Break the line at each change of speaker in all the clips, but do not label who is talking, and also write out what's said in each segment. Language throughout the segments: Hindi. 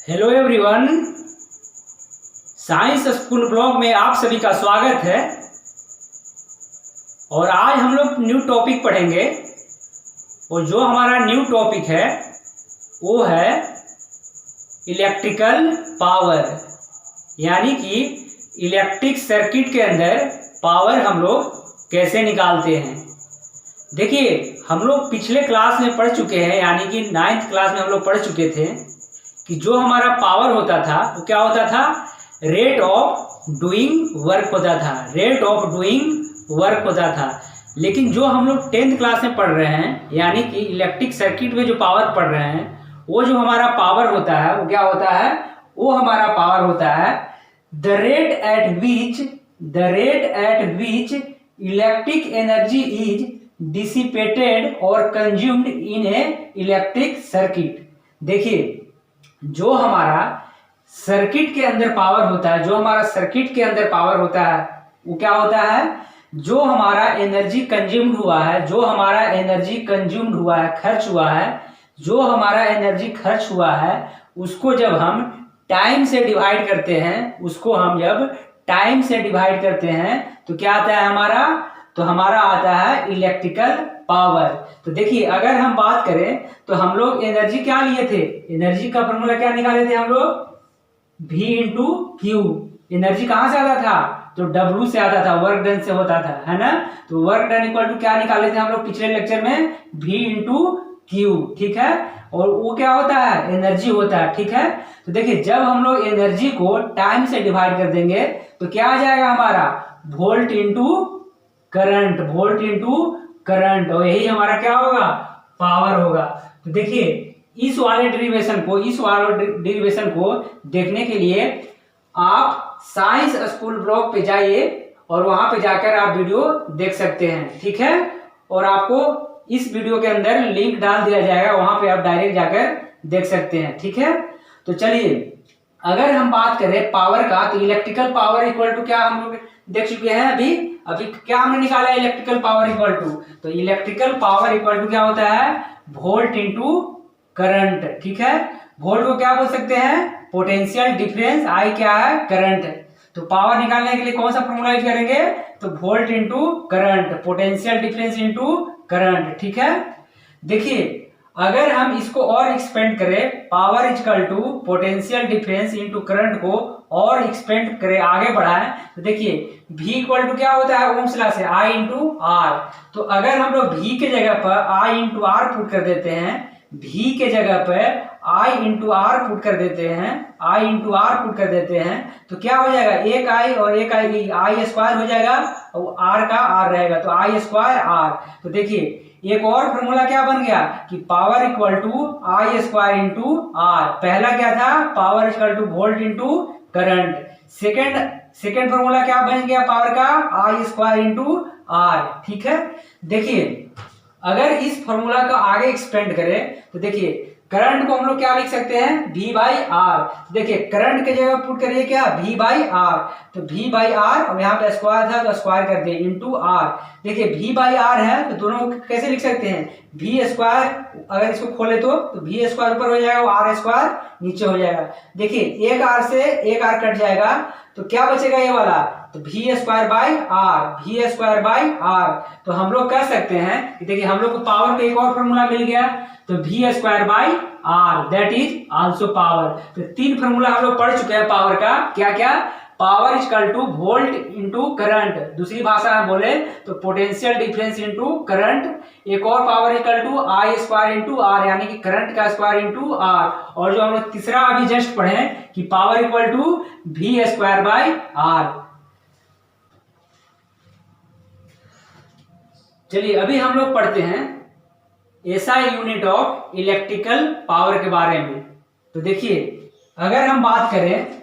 Hello everyone, science school blog में आप सभी का स्वागत है। और आज हम लोग न्यू टॉपिक पढ़ेंगे। और जो हमारा न्यू टॉपिक है वो है इलेक्ट्रिकल पावर, यानी कि इलेक्ट्रिक सर्किट के अंदर पावर हम लोग कैसे निकालते हैं। देखिए, हम लोग पिछले क्लास में पढ़ चुके हैं, यानी कि 9th क्लास में हम लोग पढ़ चुके थे कि जो हमारा पावर होता था वो क्या होता था, रेट ऑफ डूइंग वर्क होता था, रेट ऑफ डूइंग वर्क होता था। लेकिन जो हम लोग 10th क्लास में पढ़ रहे हैं, यानी कि इलेक्ट्रिक सर्किट में जो पावर पढ़ रहे हैं, वो जो हमारा पावर होता है वो क्या होता है, वो हमारा पावर होता है the rate at which electric energy is dissipated और consumed in a electric circuit. देखिए, जो हमारा सर्किट के अंदर पावर होता है, जो हमारा सर्किट के अंदर पावर होता है वो क्या होता है, जो हमारा एनर्जी कंज्यूम्ड हुआ है, जो हमारा एनर्जी कंज्यूम्ड हुआ है, खर्च हुआ है, जो हमारा एनर्जी खर्च हुआ है, उसको जब हम टाइम से डिवाइड करते हैं, उसको हम जब टाइम से डिवाइड करते हैं तो क्या आता है हमारा, तो हमारा आता है इलेक्ट्रिकल पावर। तो देखिए, अगर हम बात करें तो हम लोग एनर्जी क्या लिए थे, एनर्जी का फॉर्मूला क्या निकाले थे हम लोग, V इंटू क्यू। एनर्जी कहां से आता था, तो W से आता था, वर्क डन से होता था, है ना। तो वर्क डन इक्वल टू क्या निकाले थे हम लोग पिछले लेक्चर में, V इंटू क्यू, ठीक है। और वो क्या होता है, एनर्जी होता है, ठीक है। तो देखिए, जब हम लोग एनर्जी को टाइम से डिवाइड कर देंगे तो क्या आ जाएगा हमारा, volt into current, volt into current, और यही हमारा क्या होगा, पावर होगा। तो देखिए, इस वाले डेरिवेशन को देखने के लिए आप साइंस स्कूल ब्लॉग पे जाइए और वहां पे जाकर आप वीडियो देख सकते हैं, ठीक है। और आपको इस वीडियो के अंदर लिंक डाल दिया जाएगा, वहां पे आप डायरेक्ट जाकर देख सकते हैं, ठीक है। तो चलिए, अगर हम बात करें पावर का, तो इलेक्ट्रिकल पावर इक्वल टू क्या हम लोग देख चुके हैं। अभी क्या हमने निकाला है, इलेक्ट्रिकल पावर इक्वल टू, तो इलेक्ट्रिकल पावर इक्वल टू क्या होता है, वोल्ट इंटू करंट, ठीक है। वोल्ट को क्या बोल सकते हैं, पोटेंशियल डिफरेंस, आई क्या है, करंट। तो पावर निकालने के लिए कौन सा फॉर्मूला यूज करेंगे, तो volt into current, potential difference into current, ठीक है। देखिए, अगर हम इसको और एक्सपेंड करें, power equal to potential difference into current को और एक्सपेंड करें, आगे बढ़ाएं, तो देखिए V इक्वल टू क्या होता है, ओम्स लॉ से I इंटू आर। तो अगर हम लोग V के जगह पर I इंटू आर पुट कर देते हैं, V के जगह पर I इंटू आर पुट कर देते हैं, I इंटू आर पुट कर देते हैं, तो क्या हो जाएगा, एक I और एक I स्क्वायर हो जाएगा, और R का R रहेगा, तो I स्क्वायर R। तो देखिए, एक और फॉर्मूला क्या बन गया कि power equal to I square into R. पहला क्या था, power equal to volt into current. Second formula क्या बन गया पावर का, I स्क्वायर इंटू आर, ठीक है। देखिए, अगर इस फॉर्मूला को आगे एक्सपेंड करें तो देखिए, करंट को हम लोग क्या लिख सकते हैं, V बाई आर। देखिए, करंट के जगह पुट करिए क्या, V बाई आर, तो V बाई आर, और यहाँ पे स्क्वायर था तो स्क्वायर कर दिए, इंटू आर। देखिए, V बाई आर है तो दोनों कैसे लिख सकते हैं, V स्क्वायर, अगर इसको खोले तो V स्क्वायर ऊपर हो जाएगा, आर स्क्वायर नीचे हो जाएगा। देखिए, एक आर से एक आर कट जाएगा, तो क्या बचेगा ये वाला, तो V square by R, V square by R. तो हम लोग कह सकते हैं कि देखिए, हम लोग को पावर का एक और फॉर्मूला मिल गया, तो V square by R, that is also power. तो 3 फॉर्मूला हम लोग पढ़ चुके हैं पावर का, क्या क्या, power equal to volt into current, दूसरी भाषा में बोले तो पोटेंशियल डिफरेंस इंटू करंट, एक और power equal to I square into R, यानी कि करंट का स्क्वायर इंटू आर, और जो हम लोग तीसरा अभी जस्ट पढ़े कि power equal to V square by R. चलिए, अभी हम लोग पढ़ते हैं SI unit of electrical power के बारे में। तो देखिए, अगर हम बात करें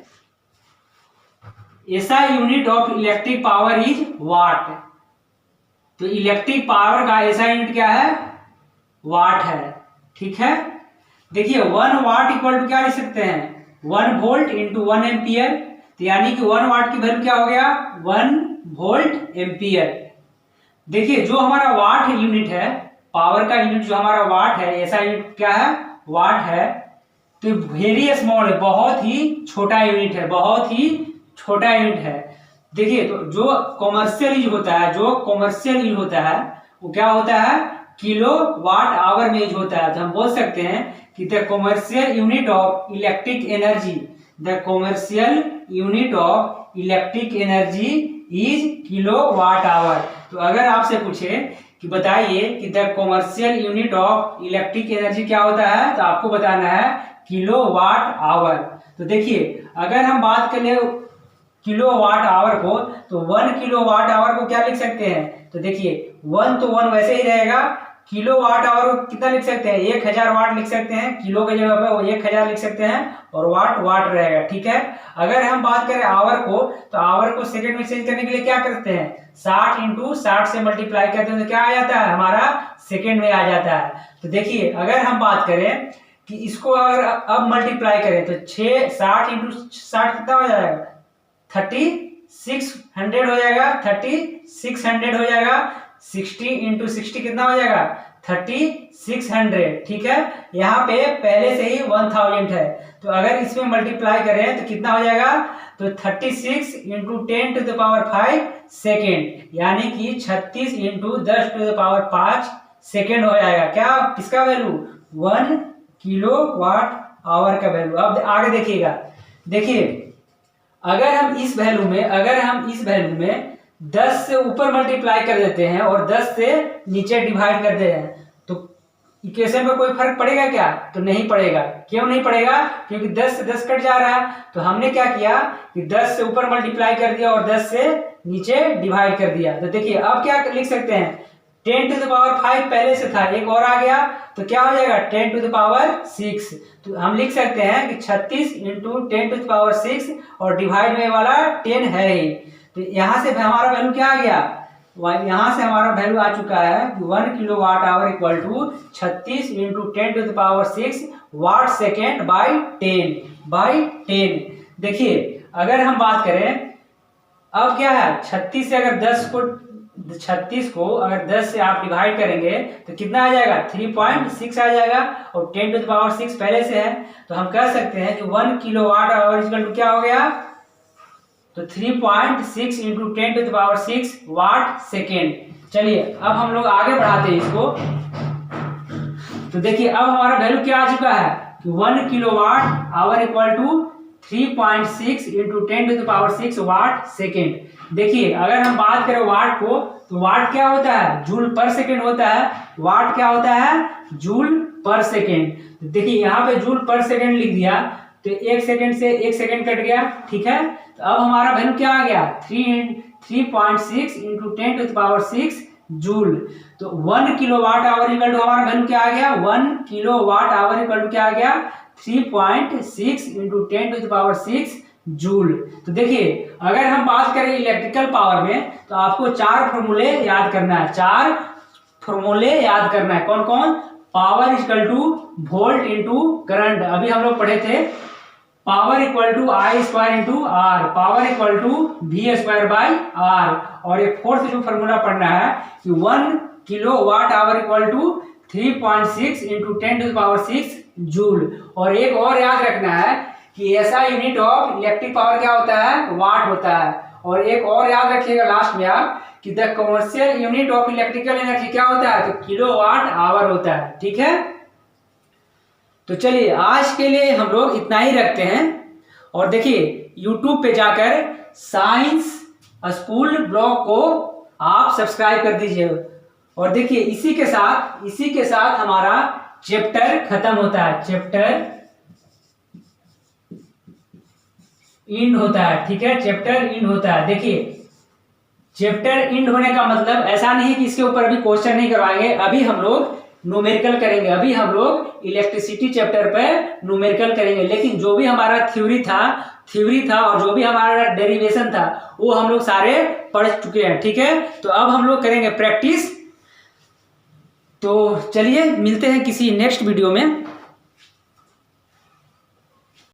SI unit of electric power is watt, तो इलेक्ट्रिक पावर का एसआई यूनिट क्या है, वाट है, ठीक है। देखिए, 1 वाट इक्वल टू क्या लिख सकते हैं, 1 वोल्ट इंटू 1 एम्पियर, तो यानी कि 1 वाट की वैल्यू क्या हो गया, 1 वोल्ट एम्पियर। देखिए, जो हमारा वाट यूनिट है, पावर का यूनिट जो हमारा वाट है, ऐसा यूनिट क्या है, वाट है, तो वेरी स्मॉल है, बहुत ही छोटा यूनिट है, बहुत ही छोटा यूनिट है। देखिए तो जो कॉमर्शियल यूज होता है, जो कॉमर्शियल यूज होता है वो क्या होता है, किलो वाट आवर में यूज होता है। तो हम बोल सकते हैं कि the commercial unit of electric energy, the commercial unit of electric energy is kilo watt hour. तो अगर आपसे पूछे कि बताइए कि the commercial unit of electric energy क्या होता है, तो आपको बताना है किलो वाट आवर। तो देखिए अगर हम बात करें किलो वाट आवर को, तो 1 किलो वाट आवर को क्या लिख सकते हैं, तो देखिए 1 तो 1 वैसे ही रहेगा, किलो वाट आवर को कितना लिख सकते हैं, 1000 वाट लिख सकते हैं, किलो के जगह पे वो 1000 लिख सकते हैं और वाट वाट रहेगा, ठीक है। अगर हम बात करें आवर को, तो आवर को सेकंड में चेंज करने के लिए क्या करते हैं, 60 इंटू 60 से मल्टीप्लाई करते हैं तो क्या आ जाता है, हमारा सेकंड में आ जाता है। तो देखिए अगर हम बात करें कि इसको अगर अब मल्टीप्लाई करें तो 60 इंटू 60 कितना हो जाएगा, 3600 हो जाएगा, 3600 हो जाएगा। 60 इंटू 60 कितना हो जाएगा, 3600, ठीक है। यहाँ पे पहले से ही 1000 है, तो अगर इसमें मल्टीप्लाई करें तो कितना हो जाएगा, तो 36 into 10 to the power 5 second, यानी कि 36 into 10 to the power 5 second हो जाएगा। क्या, किसका वैल्यू, 1 किलो वाट आवर का वैल्यू। अब आगे देखिएगा, देखिए अगर हम इस वैल्यू में 10 से ऊपर मल्टीप्लाई कर देते हैं और 10 से नीचे डिवाइड कर दे रहे हैं, तो इक्वेशन में कोई फर्क पड़ेगा क्या, तो नहीं पड़ेगा। क्यों नहीं पड़ेगा, क्योंकि 10 से 10 कट जा रहा है। तो हमने क्या किया कि 10 से ऊपर मल्टीप्लाई कर दिया और 10 से नीचे डिवाइड कर दिया। तो देखिए अब क्या लिख सकते हैं, 10 टू द पावर 5 पहले से था, एक और आ गया तो क्या हो जाएगा, 10 टू द पावर 6। तो हम लिख सकते हैं कि 36 इंटू 10 टू द पावर 6 और डिवाइड में वाला 10 है ही। तो यहाँ से हमारा वैल्यू क्या आ गया, यहाँ से हमारा वैल्यू आ चुका है कि 1 kilo watt hour equal to 36 into 10 to the power 6 watt second by 10। देखिए अगर हम बात करें अब क्या है, 36 से अगर 36 को अगर 10 से आप डिवाइड करेंगे तो कितना आ जाएगा, 3.6 आ जाएगा और 10 टू द पावर 6 पहले से है। तो हम कह सकते हैं कि 1 kilo watt hour equal to क्या हो गया, तो 3.6 into 10 to the power 6 watt second. चलिए अब हम लोग आगे बढ़ाते हैं इसको। तो देखिए अब हमारा वैल्यू क्या आ चुका है कि 1 kilo watt hour equal to 3.6 into 10 to the power 6 watt second. देखिए अगर हम बात करें वाट को, तो वाट क्या होता है, जूल पर सेकेंड होता है। वाट क्या होता है, जूल पर सेकेंड। देखिए यहाँ पे जूल पर सेकेंड लिख दिया तो 1 सेकेंड से 1 सेकेंड कट गया, ठीक है। तो अब हमारा वैल्यू क्या आ गया, 3.6 into 10 to the power 6 joule. तो 1 kilo watt hour equal to हमारा वैल्यू क्या आ गया, 1 kilo watt hour equal to क्या आ गया, 3.6 into 10 to the power 6 joule. तो देखिए अगर हम बात करें इलेक्ट्रिकल पावर में, तो आपको 4 फॉर्मूले याद करना है, 4 फॉर्मूले याद करना है। कौन कौन, power equal to volt into current, अभी हम लोग पढ़े थे। Power equal to I square into R, power equal to V square by R. और एक फोर्थ जो फॉर्मूला पढ़ना है कि 1 kilo watt hour equal to 3.6 into 10 to the power 6 joule. और एक और याद रखना है कि ऐसा यूनिट ऑफ इलेक्ट्रिक पावर क्या होता है, वाट होता है। और एक और याद रखिएगा लास्ट में आप कि the commercial unit of electrical energy क्या होता है, तो किलो वाट आवर होता है, ठीक है। तो चलिए आज के लिए हम लोग इतना ही रखते हैं। और देखिए YouTube पे जाकर साइंस स्कूल ब्लॉग को आप सब्सक्राइब कर दीजिए। और देखिए इसी के साथ हमारा चैप्टर खत्म होता है, चैप्टर इंड होता है, ठीक है, चैप्टर इंड होता है। देखिए चैप्टर इंड होने का मतलब ऐसा नहीं है कि इसके ऊपर अभी क्वेश्चन नहीं करवाएंगे, अभी हम लोग न्यूमेरिकल करेंगे, अभी हम लोग इलेक्ट्रिसिटी चैप्टर पे न्यूमेरिकल करेंगे। लेकिन जो भी हमारा थ्योरी था और जो भी हमारा डेरिवेशन था वो हम लोग सारे पढ़ चुके हैं, ठीक है। तो अब हम लोग करेंगे प्रैक्टिस। तो चलिए मिलते हैं किसी नेक्स्ट वीडियो में।